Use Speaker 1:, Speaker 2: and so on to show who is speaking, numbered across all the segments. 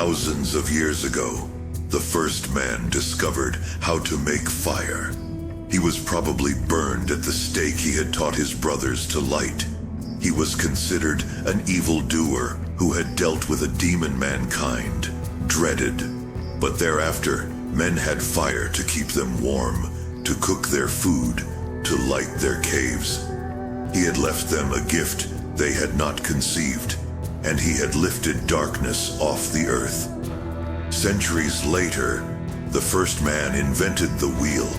Speaker 1: Thousands of years ago, the first man discovered how to make fire. He was probably burned at the stake he had taught his brothers to light. He was considered an evildoer who had dealt with a demon mankind, dreaded. But thereafter, men had fire to keep them warm, to cook their food, to light their caves. He had left them a gift they had not conceived, and he had lifted darkness off the earth. Centuries later, the first man invented the wheel.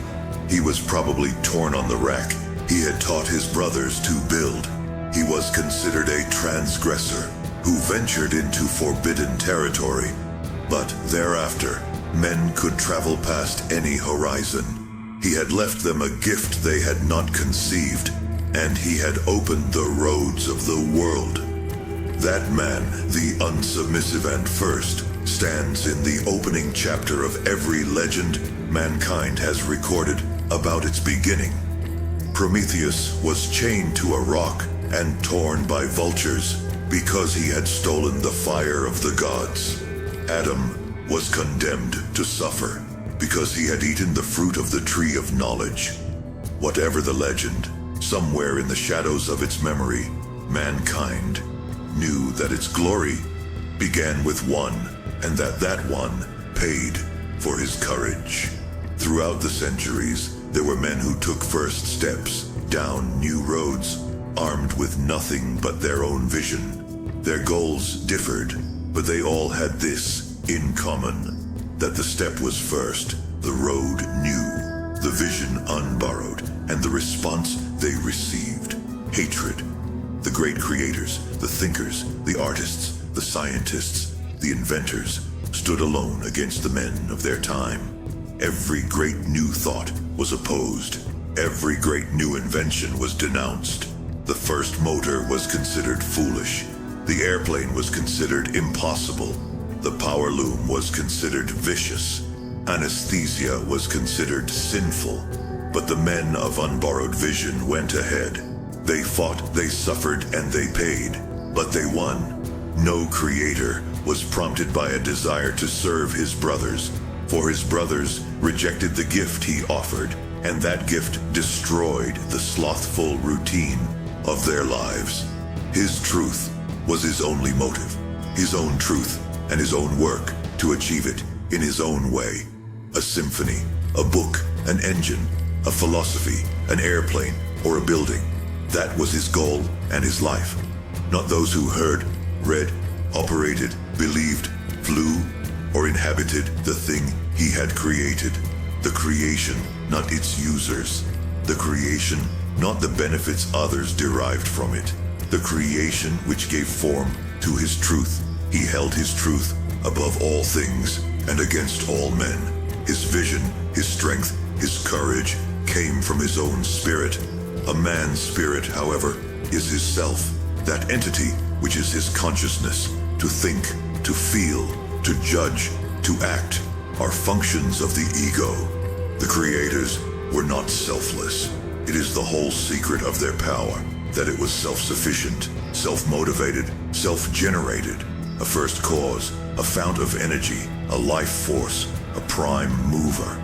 Speaker 1: He was probably torn on the rack he had taught his brothers to build. He was considered a transgressor who ventured into forbidden territory. But thereafter, men could travel past any horizon. He had left them a gift they had not conceived, and he had opened the roads of the world. That man, the unsubmissive and first, stands in the opening chapter of every legend mankind has recorded about its beginning. Prometheus was chained to a rock and torn by vultures because he had stolen the fire of the gods. Adam was condemned to suffer because he had eaten the fruit of the tree of knowledge. Whatever the legend, somewhere in the shadows of its memory, mankind knew that its glory began with one, and that one paid for his courage. Throughout the centuries, there were men who took first steps down new roads, armed with nothing but their own vision. Their goals differed, but they all had this in common, that the step was first, the road new, the vision unborrowed, and the response they received, hatred. The great creators, the thinkers, the artists, the scientists, the inventors, stood alone against the men of their time. Every great new thought was opposed. Every great new invention was denounced. The first motor was considered foolish. The airplane was considered impossible. The power loom was considered vicious. Anesthesia was considered sinful. But the men of unborrowed vision went ahead. They fought, they suffered, and they paid. But they won. No creator was prompted by a desire to serve his brothers, for his brothers rejected the gift he offered, and that gift destroyed the slothful routine of their lives. His truth was his only motive, his own truth and his own work to achieve it in his own way. A symphony, a book, an engine, a philosophy, an airplane, or a building. That was his goal and his life. Not those who heard, read, operated, believed, flew, or inhabited the thing he had created. The creation, not its users. The creation, not the benefits others derived from it. The creation which gave form to his truth. He held his truth above all things and against all men. His vision, his strength, his courage came from his own spirit. A man's spirit, however, is his self, that entity which is his consciousness. To think, to feel, to judge, to act are functions of the ego. The creators were not selfless. It is the whole secret of their power, that it was self-sufficient, self-motivated, self-generated, a first cause, a fount of energy, a life force, a prime mover.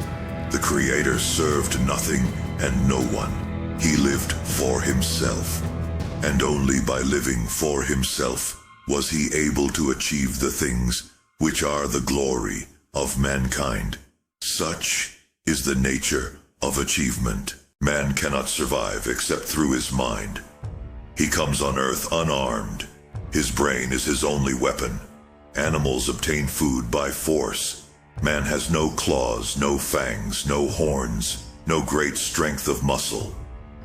Speaker 1: The creator served nothing and no one. He lived for himself, and only by living for himself was he able to achieve the things which are the glory of mankind. Such is the nature of achievement. Man cannot survive except through his mind. He comes on earth unarmed. His brain is his only weapon. Animals obtain food by force. Man has no claws, no fangs, no horns, no great strength of muscle.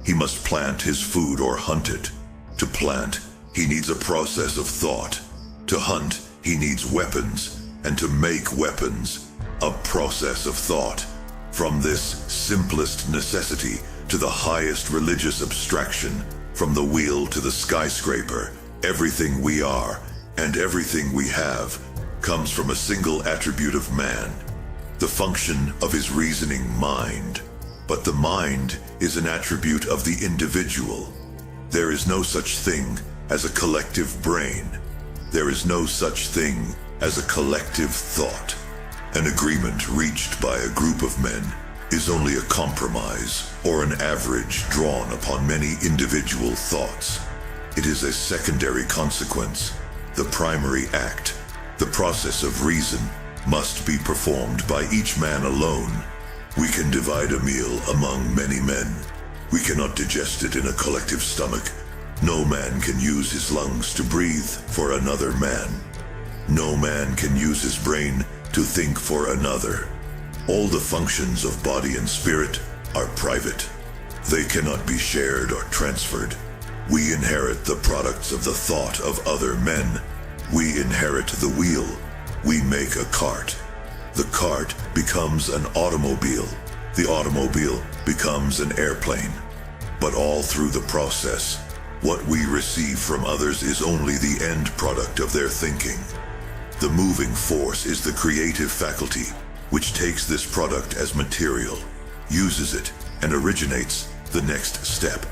Speaker 1: He must plant his food or hunt it. To plant, he needs a process of thought. To hunt, he needs weapons, and to make weapons, a process of thought. From this simplest necessity to the highest religious abstraction, from the wheel to the skyscraper, everything we are and everything we have comes from a single attribute of man, the function of his reasoning mind. But the mind is an attribute of the individual. There is no such thing as a collective brain. There is no such thing as a collective thought. An agreement reached by a group of men is only a compromise or an average drawn upon many individual thoughts. It is a secondary consequence. The primary act, the process of reason, must be performed by each man alone. We can divide a meal among many men. We cannot digest it in a collective stomach. No man can use his lungs to breathe for another man. No man can use his brain to think for another. All the functions of body and spirit are private. They cannot be shared or transferred. We inherit the products of the thought of other men. We inherit the wheel. We make a cart. The cart becomes an automobile. The automobile becomes an airplane. But all through the process, what we receive from others is only the end product of their thinking. The moving force is the creative faculty, which takes this product as material, uses it, and originates the next step.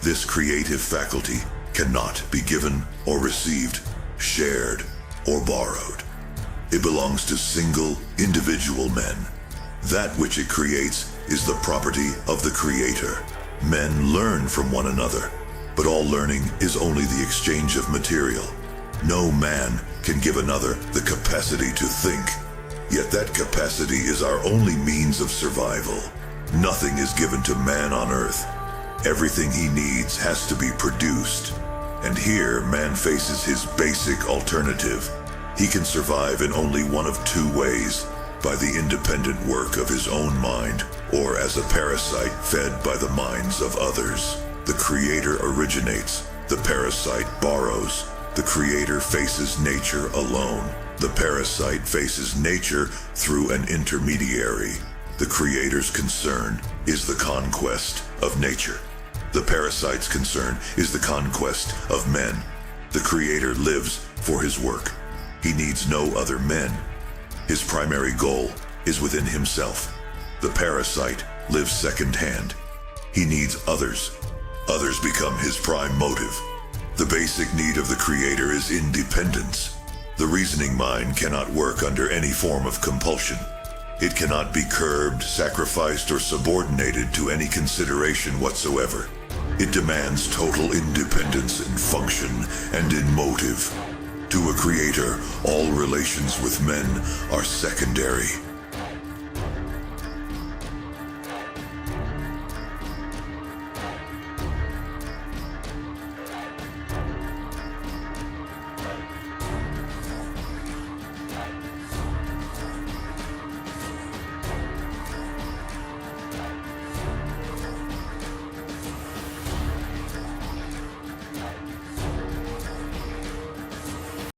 Speaker 1: This creative faculty cannot be given or received, shared or borrowed. It belongs to single, individual men. That which it creates is the property of the Creator. Men learn from one another, but all learning is only the exchange of material. No man can give another the capacity to think, yet that capacity is our only means of survival. Nothing is given to man on earth. Everything he needs has to be produced. And here man faces his basic alternative. He can survive in only one of two ways: by the independent work of his own mind, or as a parasite fed by the minds of others. The Creator originates, the parasite borrows. The Creator faces nature alone. The parasite faces nature through an intermediary. The Creator's concern is the conquest of nature. The parasite's concern is the conquest of men. The Creator lives for his work. He needs no other men. His primary goal is within himself. The parasite lives second-hand. He needs others. Others become his prime motive. The basic need of the Creator is independence. The reasoning mind cannot work under any form of compulsion. It cannot be curbed, sacrificed, or subordinated to any consideration whatsoever. It demands total independence in function and in motive. To a Creator, all relations with men are secondary.